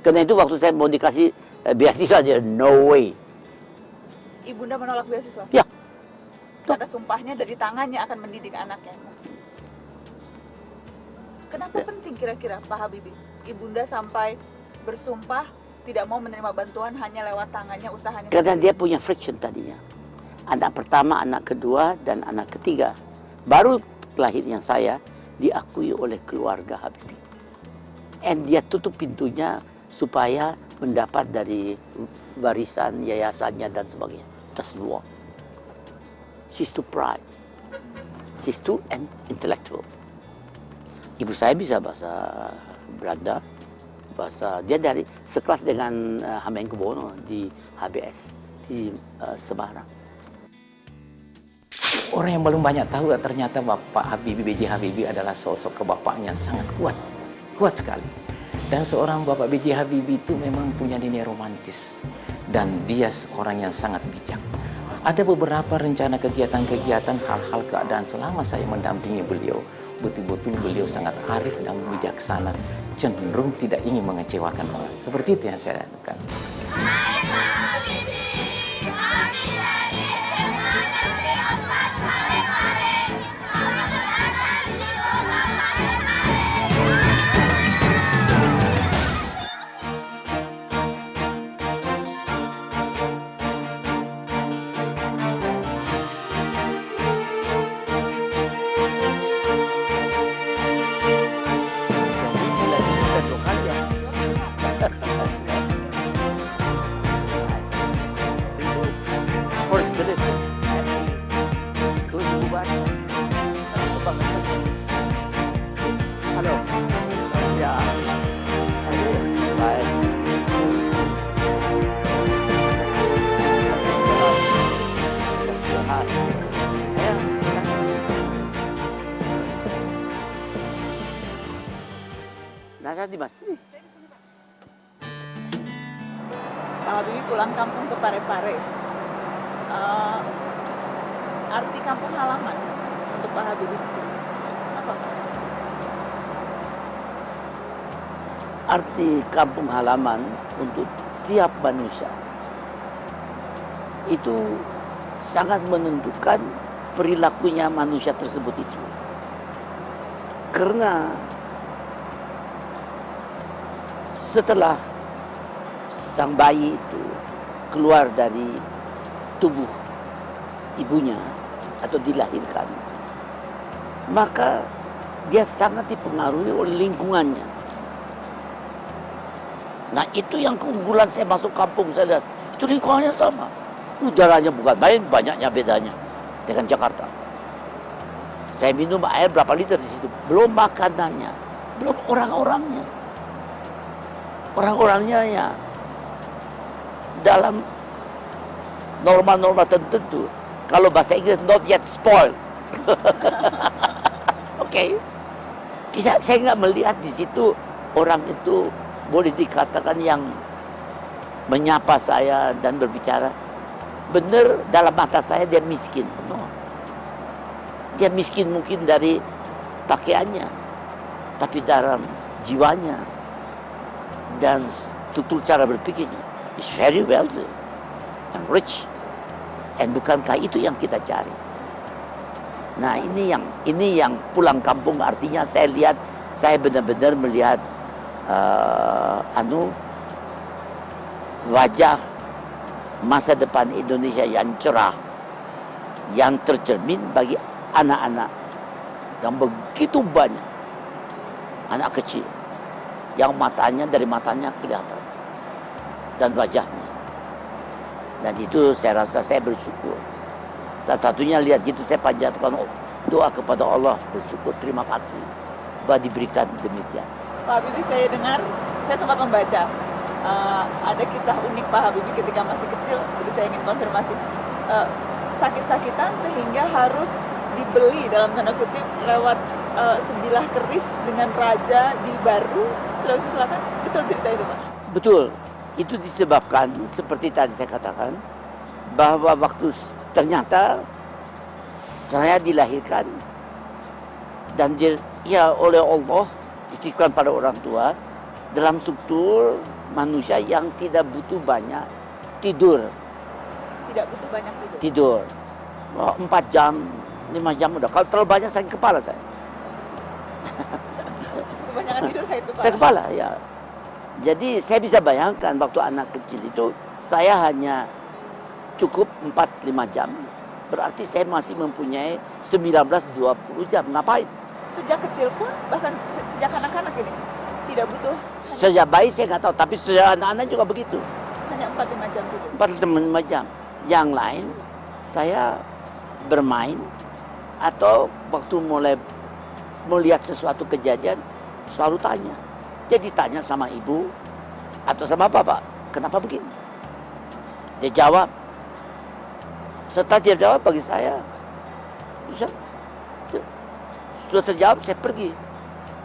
Karena itu waktu saya mau dikasih beasiswa, dia no way. Ibunda menolak beasiswa? Ya. Karena sumpahnya dari tangannya akan mendidik anaknya. Kenapa penting kira-kira Pak Habibie? Ibunda sampai bersumpah tidak mau menerima bantuan hanya lewat tangannya, usahanya. Karena dia punya friction tadinya. Anak pertama, anak kedua, dan anak ketiga. Baru lahirnya saya diakui oleh keluarga Habibie. And dia tutup pintunya supaya mendapat dari warisan yayasannya dan sebagainya. That's law. She's too proud. She's too intellectual. Ibu saya bisa bahasa Belanda, dia dari sekelas dengan Hamengkubuwono di HBS di Semarang. Orang yang belum banyak tahu ternyata Bapak Habibie, B.J. Habibie adalah sosok kebapaknya sangat kuat sekali. Dan seorang Bapak B.J. Habibie itu memang punya nilai romantis dan dia seorang yang sangat bijak. Ada beberapa rencana kegiatan-kegiatan, hal-hal keadaan selama saya mendampingi beliau. Betul-betul beliau sangat arif dan bijaksana, cenderung tidak ingin mengecewakan orang. Seperti itu yang saya lakukan. First delivery. Terus bubar. Halo. Ya. Baik. Nasa di mas sini. Pak Habibie pulang kampung ke Parepare. Arti kampung halaman untuk Pak Habibie sendiri apa? Arti kampung halaman untuk tiap manusia itu sangat menentukan perilakunya manusia tersebut itu. Karena setelah sang bayi itu keluar dari tubuh ibunya atau dilahirkan, maka dia sangat dipengaruhi oleh lingkungannya. Nah itu yang keunggulan saya masuk kampung, saya lihat itu lingkungannya sama. Udaranya bukan main, banyaknya bedanya dengan Jakarta. Saya minum air berapa liter di situ, belum makanannya, belum orang-orangnya. Orang-orangnya ya dalam norma-norma tertentu. Kalau bahasa Inggris not yet spoiled. Oke. Tidak, saya nggak melihat di situ orang itu boleh dikatakan yang menyapa saya dan berbicara. Benar dalam mata saya dia miskin. No. Dia miskin mungkin dari pakaiannya, tapi dalam jiwanya dan struktur cara berpikirnya is very wealthy and rich. And bukankah itu yang kita cari? Nah ini yang pulang kampung, artinya saya lihat, saya benar-benar melihat wajah masa depan Indonesia yang cerah, yang tercermin bagi anak-anak yang begitu banyak, anak kecil yang dari matanya kelihatan dan wajahnya. Dan itu saya rasa saya bersyukur. Saat satunya lihat gitu saya panjatkan doa kepada Allah, bersyukur, terima kasih bahwa diberikan demikian. Pak Habibie, saya dengar, saya sempat membaca ada kisah unik Pak Habibie ketika masih kecil, jadi saya ingin konfirmasi. Sakit-sakitan sehingga harus dibeli dalam tanda kutip lewat sebilah keris dengan raja di Baru, Sulawesi Selatan. Betul cerita itu Pak? Betul. Itu disebabkan seperti tadi saya katakan bahwa waktu ternyata saya dilahirkan dan oleh Allah dititipkan pada orang tua dalam struktur manusia yang tidak butuh banyak tidur. Tidak butuh banyak tidur. Tidur. 4 jam, 5 jam udah. Kalau terlalu banyak sakit kepala saya. Kebanyakan tidur saya itu, Pak. Sakit kepala, ya. Jadi saya bisa bayangkan waktu anak kecil itu saya hanya cukup 4-5 jam. Berarti saya masih mempunyai 19-20 jam. Ngapain? Sejak kecil pun, bahkan sejak anak-anak ini, tidak butuh Sejak bayi saya nggak tahu, tapi sejak anak-anak juga begitu. hanya 4-5 jam tidur. 4-5 jam. Yang lain saya bermain atau waktu mulai melihat sesuatu kejadian selalu tanya. Jadi tanya sama ibu atau sama bapak, kenapa begini? Dia jawab. Setelah dia jawab bagi saya, sudah terjawab, saya pergi.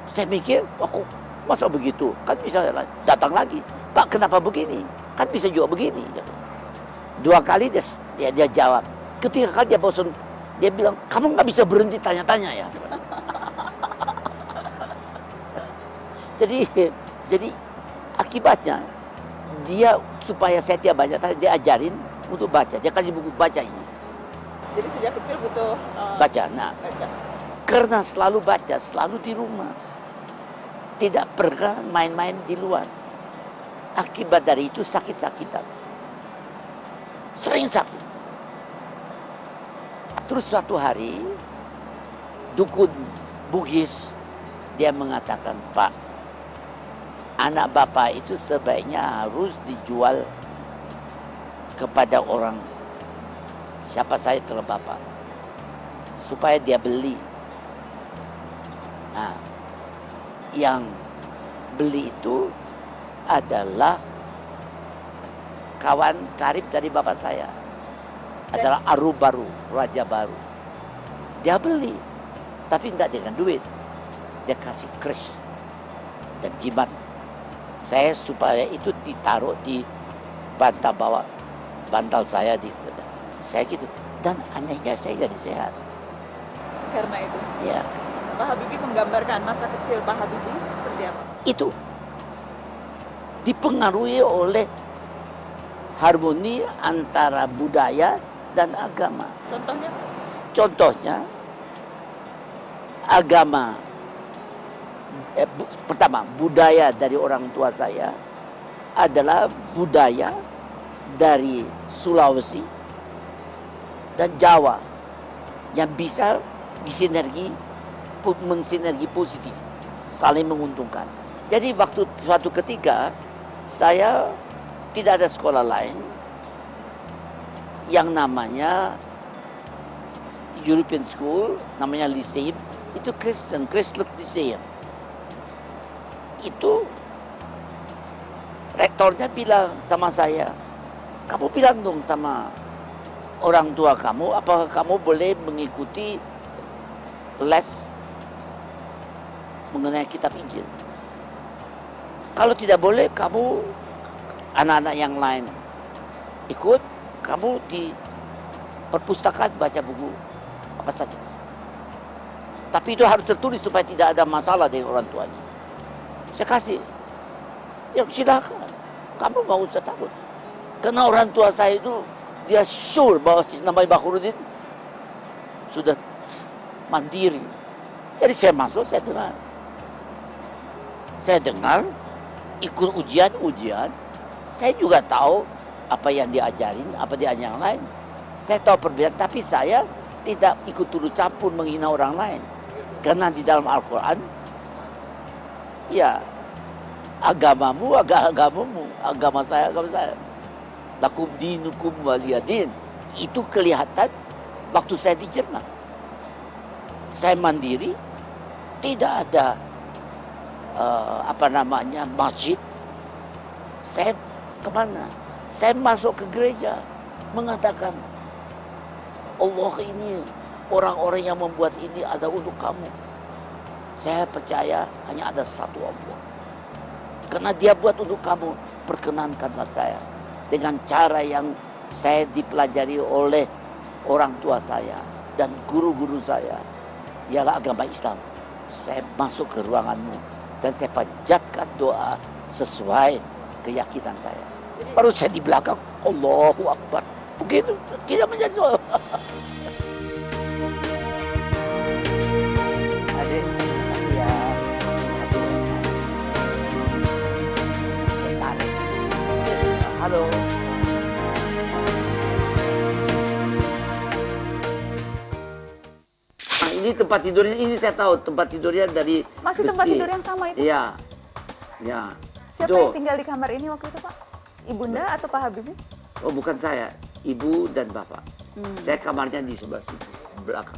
Saya mikir, kok masa begitu? Kan bisa datang lagi. Pak, kenapa begini? Kan bisa juga begini. 2 kali dia jawab. Ketika kali dia bosan, dia bilang, kamu nggak bisa berhenti tanya-tanya ya. Jadi akibatnya dia supaya saya tidak banyak tanya, dia ajarin untuk baca. Dia kasih buku baca ini. Jadi sejak kecil butuh Baca. Nah, baca. karena selalu baca, selalu di rumah. Tidak pernah main-main di luar. Akibat dari itu sakit-sakitan. Sering sakit. Terus suatu hari, dukun Bugis, dia mengatakan, Pak, anak bapak itu sebaiknya harus dijual kepada orang, siapa saya telah bapak, supaya dia beli. Nah, yang beli itu adalah kawan karib dari bapak saya, adalah Aru Baru, Raja Baru. Dia beli, tapi tidak dengan duit. Dia kasih kris dan jimat. Saya supaya itu ditaruh di bantal bawah, bantal saya di saya gitu. Dan anehnya saya jadi sehat. Karena itu. Ya, Pak Habibie menggambarkan masa kecil Pak Habibie seperti apa? itu dipengaruhi oleh harmoni antara budaya dan agama. Contohnya? Contohnya, agama, pertama, budaya dari orang tua saya adalah budaya dari Sulawesi dan Jawa yang bisa mensinergi positif, saling menguntungkan. Jadi waktu suatu ketika saya tidak ada sekolah lain yang namanya European School, namanya Lyceum, itu Kristen, Christlet Lyceum. Itu rektornya bilang sama saya, kamu bilang dong sama orang tua kamu, apakah kamu boleh mengikuti les mengenai kitab Injil. Kalau tidak boleh, kamu anak-anak yang lain ikut, kamu di perpustakaan baca buku apa saja. Tapi itu harus tertulis supaya tidak ada masalah dengan orang tuanya. Saya kasih, ya silakan, kamu nggak usah takut. Karena orang tua saya itu dia sure bahwa namanya Bakhruddin sudah mandiri. Jadi saya masuk, saya dengar, ikut ujian, saya juga tahu apa yang diajarin, apa yang lain. Saya tahu perbedaan, tapi saya tidak ikut turut campur menghina orang lain. Karena di dalam Al-Quran, ya agamamu, agamamu, agama saya. Lakum dinukum waliyadin. Itu kelihatan waktu saya di Jerman. Saya mandiri, tidak ada masjid. Saya kemana? Saya masuk ke gereja mengatakan, Allah ini, orang-orang yang membuat ini ada untuk kamu. Saya percaya hanya ada satu Allah. Karena dia buat untuk kamu, perkenankanlah saya dengan cara yang saya dipelajari oleh orang tua saya dan guru-guru saya, ialah agama Islam. Saya masuk ke ruanganmu dan saya panjatkan doa sesuai keyakinan saya. Baru saya di belakang, Allahu Akbar. Begitu, tidak menjadi soal. Adik, ya, tarik. Halo. Nah, ini tempat tidurnya, ini saya tahu tempat tidurnya dari Masih tempat besi. tidur yang sama itu? Iya. Ya. Siapa Itu. yang tinggal di kamar ini waktu itu, Pak? Ibunda atau Pak Habibie? Oh, bukan saya, ibu dan bapak. Saya kamarnya di sebelah situ, belakang.